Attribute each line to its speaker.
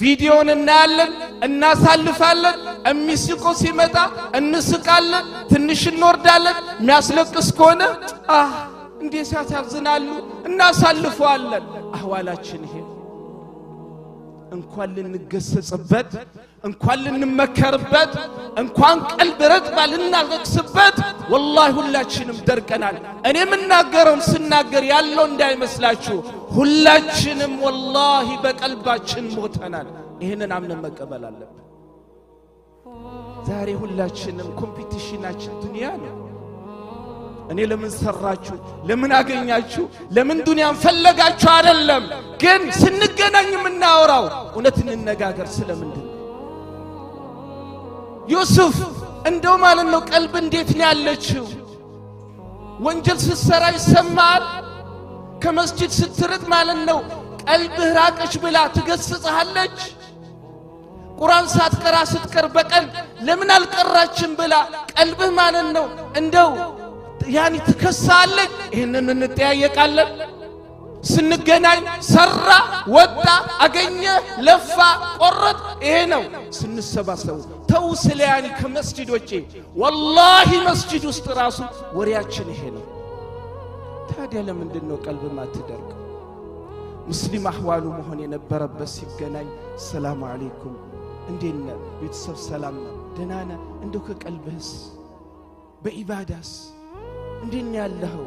Speaker 1: ቪዲዮን እናያለን እናሳልፋለን እሚስቆ ሲመጣ እንስቃለን ትንሽ እንወርዳለን የሚያስለቅስ ከሆነ እንዴት ያሳዝናሉ እናሳልፈዋለን አህዋላችን ይሄ እንኳን ልንገሰጽበት እንኳን ልንመከርበት እንኳን ቀልብ ረጥባል እናለቅስበት والله ሁላችንም ደርቀናል እኔ ምናገረውን ስናገር ያለው እንዳይመስላችሁ ሁላችንም والله በቀልባችን ሞተናል ይሄንን አምነን መቀበል አለብን ዛሬ ሁላችንም ኮምፒቲሽናችን ዱንያ ነው እኔ ለምን ሰራችሁ ለምን አገኛችሁ ለምን ዱንያን ፈለጋችሁ አይደለም ግን ስንገናኝ ምናወራው እውነት እንነጋገር ስለምንድን ዩሱፍ እንደው ማለት ነው ቀልብ እንዴት ነው ያለችው ወንጀል ስትሰራ ይሰማል ከመስጂድ ስትርቅ ማለት ነው ቀልብህ ራቀች ብላ ትገስጽሃለች ቁርአን ሳትቀራ ስትቀር በቀን ለምን አልቀራችም ብላ ቀልብህ ማለት ነው እንደው ያኒ ትከሳለች ይሄንን እንጠያየቃለን ስንገናኝ ሰራ ወጣ አገኘ ለፋ ቆረጥ ይሄ ነው ስንሰባሰቡ ተው ስለያኒ ከመስጂዶቼ والله መስጂድ ውስጥ ራሱ ወሪያችን ይሄ ነው ታዲያ ለምንድን ነው ቀልብ ማትደርቅ ሙስሊም አህዋሉ መሆን የነበረበት ሲገናኝ ሰላም አለይኩም እንዴነ ቤተሰብ ሰላም ነው ደናና እንደው ከቀልብህስ በኢባዳስ እንዴን ያለኸው